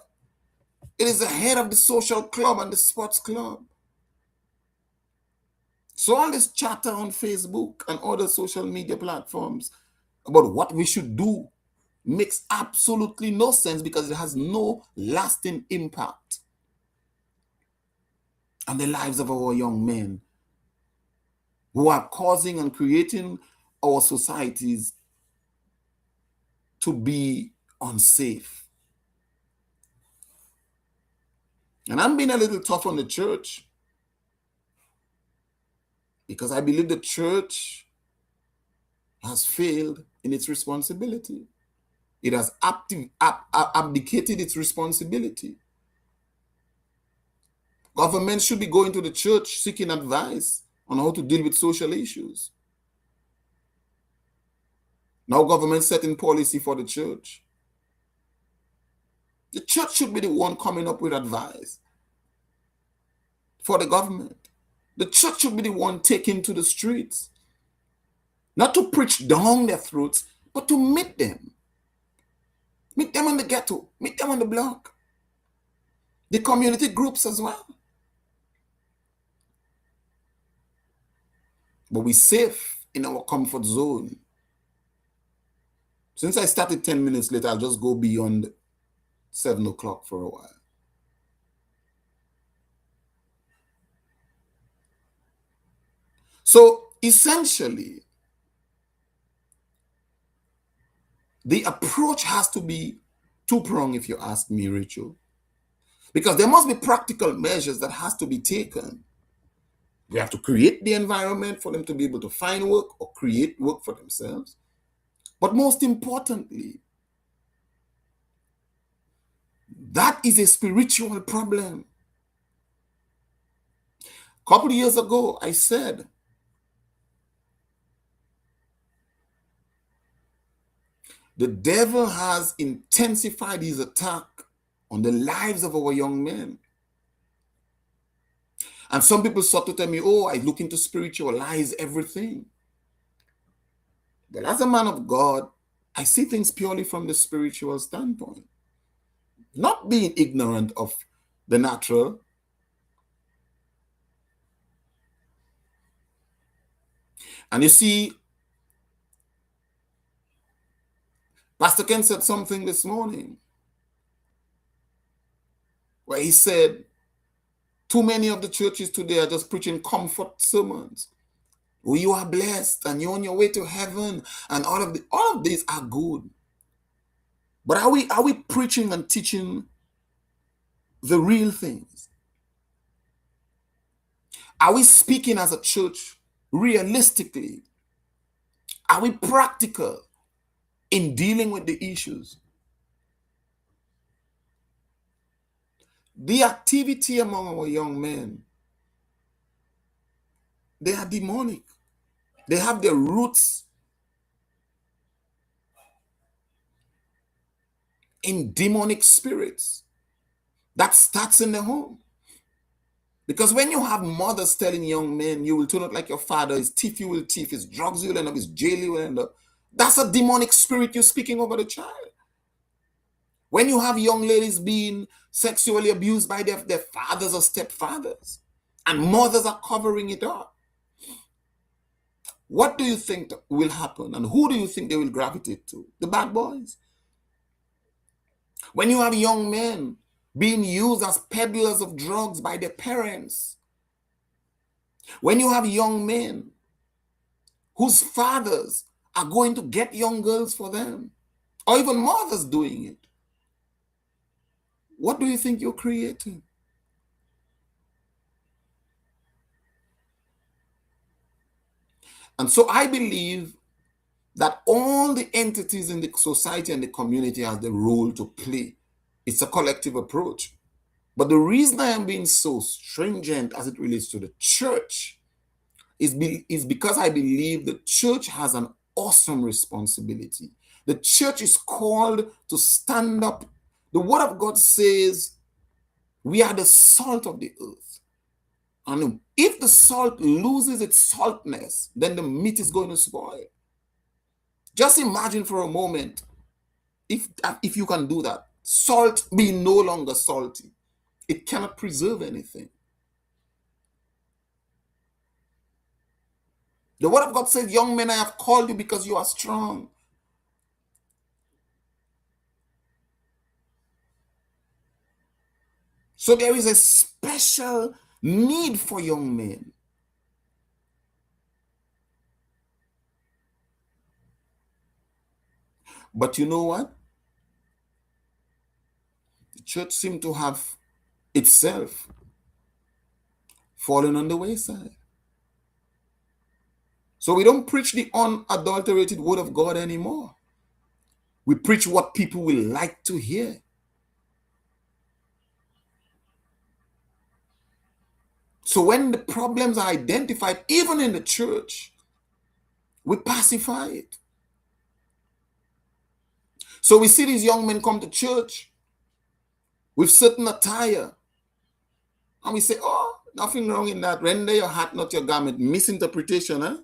It is the head of the social club and the sports club. So all this chatter on Facebook and other social media platforms about what we should do makes absolutely no sense, because it has no lasting impact on the lives of our young men who are causing and creating our societies to be unsafe. And I'm being a little tough on the church, because I believe the church has failed in its responsibility. It has abdicated its responsibility. Government should be going to the church seeking advice on how to deal with social issues. Now government setting policy for the church. The church should be the one coming up with advice for the government. The church should be the one taking to the streets, not to preach down their throats, but to meet them. Meet them in the ghetto, meet them on the block, the community groups as well. But we're safe in our comfort zone. Since I started 10 minutes later, I'll just go beyond 7 o'clock for a while. So essentially, the approach has to be two-pronged, if you ask me, Rachel, because there must be practical measures that has to be taken. We have to create the environment for them to be able to find work or create work for themselves. But most importantly, that is a spiritual problem. A couple of years ago, I said, the devil has intensified his attack on the lives of our young men. And some people start to tell me, oh, I look into spiritualize everything. But as a man of God, I see things purely from the spiritual standpoint. Not being ignorant of the natural. And you see, Pastor Ken said something this morning where he said, too many of the churches today are just preaching comfort sermons. Oh, you are blessed and you're on your way to heaven, and all of these are good. But are we preaching and teaching the real things? Are we speaking as a church realistically? Are we practical in dealing with the issues? The activity among our young men, they are demonic. They have their roots in demonic spirits. That starts in the home. Because when you have mothers telling young men, you will turn out like your father, his thief you will thief, his drugs you will end up, his jail you will end up, that's a demonic spirit you're speaking over the child. When you have young ladies being sexually abused by their fathers or stepfathers, and mothers are covering it up, what do you think will happen? And who do you think they will gravitate to? The bad boys. When you have young men being used as peddlers of drugs by their parents, when you have young men whose fathers are going to get young girls for them, or even mothers doing it, what do you think you're creating? And so I believe that all the entities in the society and the community has the role to play. It's a collective approach. But the reason I am being so stringent as it relates to the church is because I believe the church has an awesome responsibility. The church is called to stand up. The word of God says we are the salt of the earth. And if the salt loses its saltness, then the meat is going to spoil. Just imagine for a moment, if you can do that, salt being no longer salty, it cannot preserve anything. The word of God says, young men, I have called you because you are strong. So there is a special need for young men. But you know what? The church seemed to have itself fallen on the wayside. So we don't preach the unadulterated word of God anymore. We preach what people will like to hear. So when the problems are identified, even in the church, we pacify it. So we see these young men come to church with certain attire, and we say, oh, nothing wrong in that. Render your hat, not your garment. Misinterpretation, eh?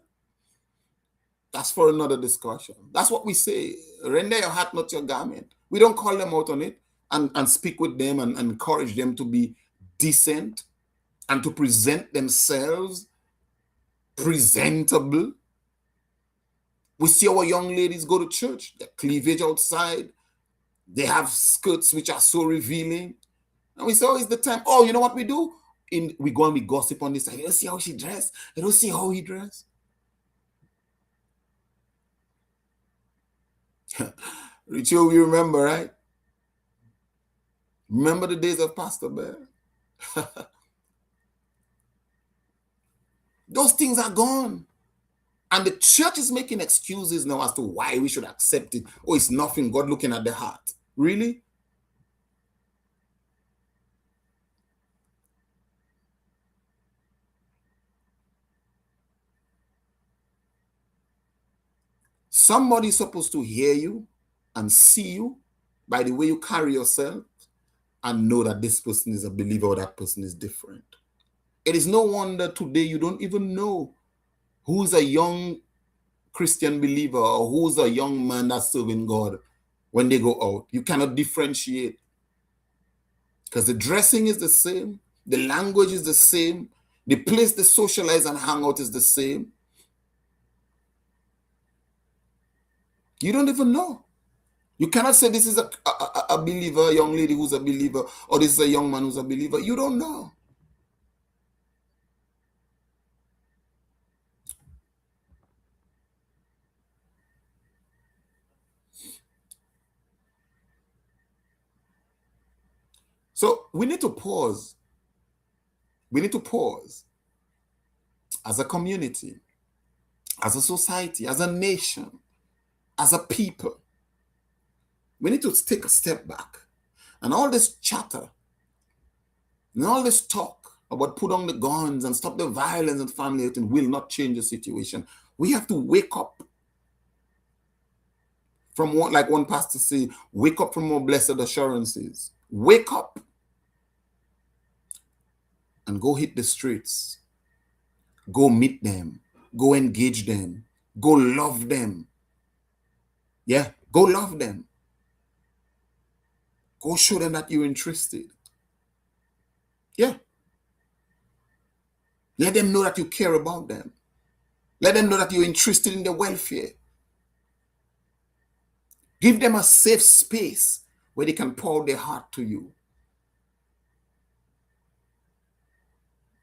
That's for another discussion. That's what we say. Render your hat, not your garment. We don't call them out on it and speak with them and encourage them to be decent and to present themselves presentable. We see our young ladies go to church, their cleavage outside. They have skirts which are so revealing. And we say, oh, it's the time. Oh, you know what we do? We go and we gossip on this side. You don't see how she dressed. You don't see how he dressed. Ritual, we remember, right? Remember the days of Pastor Bear? Those things are gone. And the church is making excuses now as to why we should accept it. Oh, it's nothing. God looking at the heart. Really? Somebody's supposed to hear you and see you by the way you carry yourself and know that this person is a believer or that person is different. It is no wonder today you don't even know who's a young Christian believer or who's a young man that's serving God when they go out. You cannot differentiate because the dressing is the same, the language is the same, the place they socialize and hang out is the same. You don't even know. You cannot say this is a believer, a young lady who's a believer, or this is a young man who's a believer. You don't know. So we need to pause. We need to pause as a community, as a society, as a nation, as a people. We need to take a step back. And all this chatter and all this talk about put on the guns and stop the violence and family hurting will not change the situation. We have to wake up from what, like one pastor said, wake up from our blessed assurances. Wake up and go hit the streets. Go meet them. Go engage them. Go love them. Yeah, go love them. Go show them that you're interested. Yeah. Let them know that you care about them. Let them know that you're interested in their welfare. Give them a safe space where they can pour their heart to you.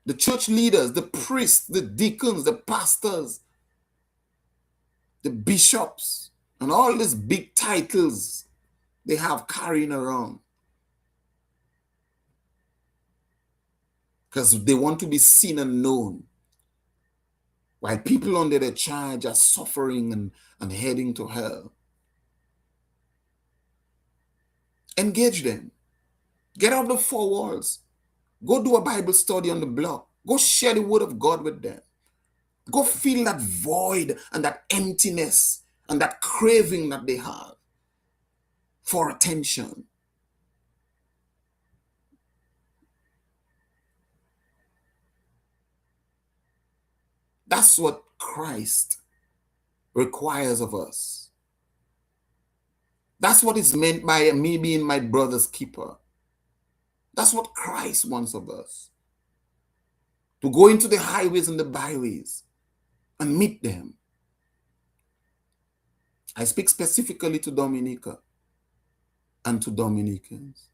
The church leaders, the priests, the deacons, the pastors, the bishops, and all these big titles they have carrying around. Because they want to be seen and known. While people under their charge are suffering and heading to hell. Engage them. Get out of the four walls. Go do a Bible study on the block. Go share the word of God with them. Go feel that void and that emptiness and that craving that they have for attention. That's what Christ requires of us. That's what is meant by me being my brother's keeper. That's what Christ wants of us. To go into the highways and the byways and meet them. I speak specifically to Dominica and to Dominicans.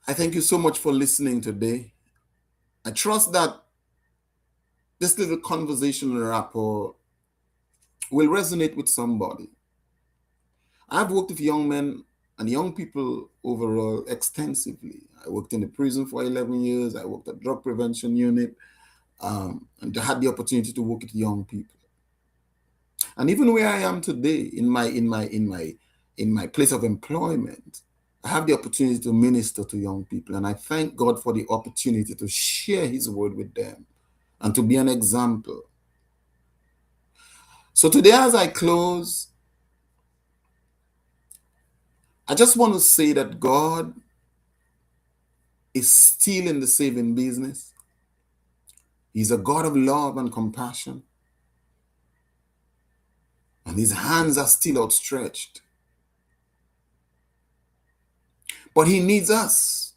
I thank you so much for listening today. I trust that this little conversational rapport will resonate with somebody. I've worked with young men and young people overall extensively. I worked in the prison for 11 years. I worked at drug prevention unit. and I had the opportunity to work with young people. And even where I am today, in my place of employment, I have the opportunity to minister to young people, and I thank God for the opportunity to share His word with them and to be an example. So today, as I close, I just want to say that God is still in the saving business. He's a God of love and compassion, and His hands are still outstretched. But He needs us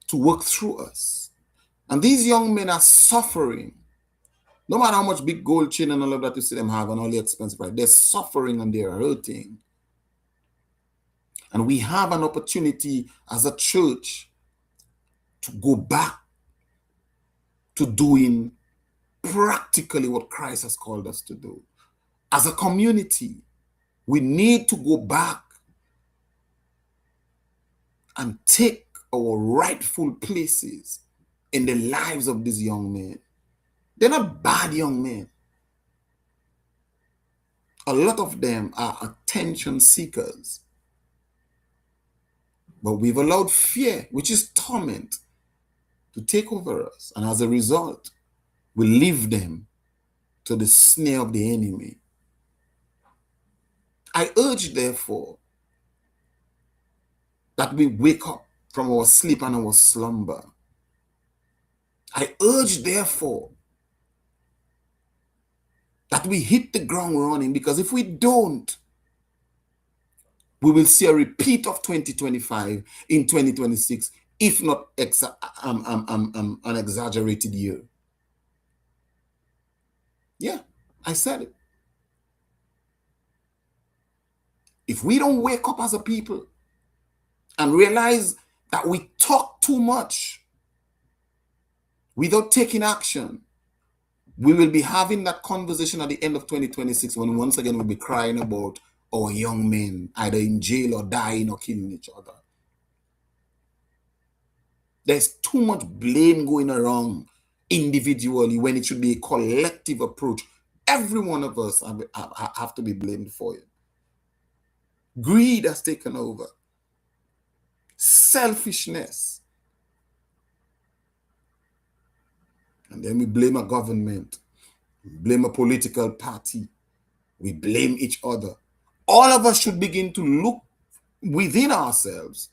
to work through us. And these young men are suffering. No matter how much big gold chain and all of that you see them have and all the expensive, right? They're suffering and they're hurting. And we have an opportunity as a church to go back to doing practically what Christ has called us to do. As a community, we need to go back and take our rightful places in the lives of these young men. They're not bad young men. A lot of them are attention seekers. But we've allowed fear, which is torment, to take over us. And as a result, we leave them to the snare of the enemy. I urge, therefore, that we wake up from our sleep and our slumber. I urge, therefore, that we hit the ground running, because if we don't, we will see a repeat of 2025 in 2026, if not an exaggerated year. Yeah, I said it. If we don't wake up as a people and realize that we talk too much without taking action, we will be having that conversation at the end of 2026 when once again we'll be crying about our young men either in jail or dying or killing each other. There's too much blame going around individually when it should be a collective approach. Every one of us have to be blamed for it. Greed has taken over. Selfishness. And then we blame a government. We blame a political party. We blame each other. All of us should begin to look within ourselves,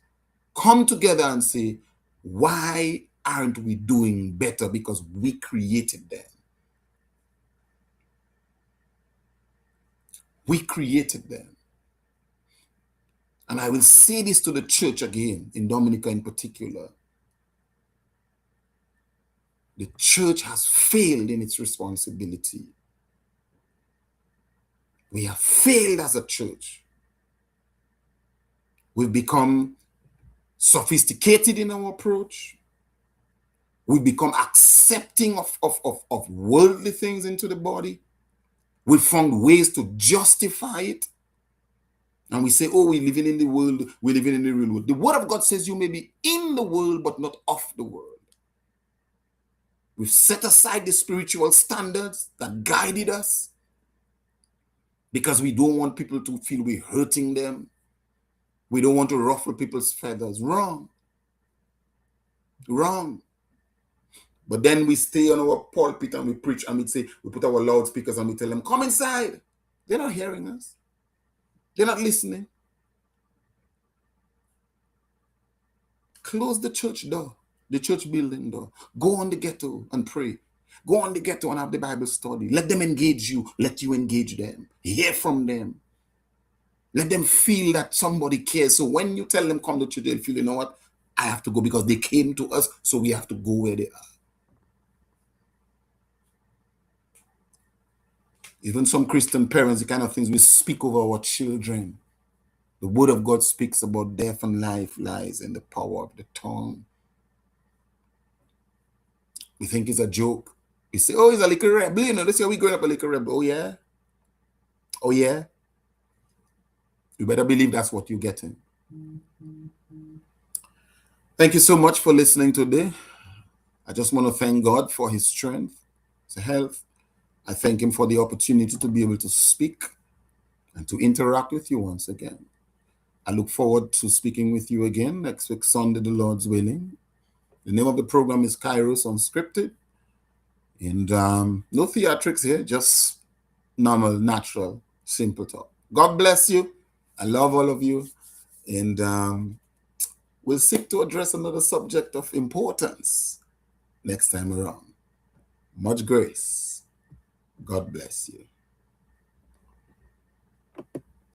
come together and say, why aren't we doing better? Because we created them. We created them. And I will say this to the church again, in Dominica in particular. The church has failed in its responsibility. We have failed as a church. We've become sophisticated in our approach. We've become accepting of worldly things into the body. We've found ways to justify it. And we say, oh, we're living in the world, we're living in the real world. The word of God says you may be in the world, but not of the world. We've set aside the spiritual standards that guided us because we don't want people to feel we're hurting them. We don't want to ruffle people's feathers. Wrong. Wrong. But then we stay on our pulpit and we preach and we say, we put our loudspeakers and we tell them, come inside. They're not hearing us. They're not listening. Close the church door, the church building door. Go on the ghetto and pray. Go on the ghetto and have the Bible study. Let them engage you. Let you engage them. Hear from them. Let them feel that somebody cares. So when you tell them come to church, they'll feel, you know what? I have to go because they came to us, so we have to go where they are. Even some Christian parents, the kind of things we speak over our children. The word of God speaks about death and life lies in the power of the tongue. We think it's a joke. We say, oh, he's a little rebel. You know, this year we growing up a little rebel. Oh, yeah? Oh, yeah? You better believe that's what you're getting. Thank you so much for listening today. I just want to thank God for his strength, his health. I thank him for the opportunity to be able to speak and to interact with you once again. I look forward to speaking with you again next week, Sunday, the Lord's willing. The name of the program is Kairos Unscripted. And no theatrics here, just normal, natural, simple talk. God bless you. I love all of you. And we'll seek to address another subject of importance next time around. Much grace. God bless you.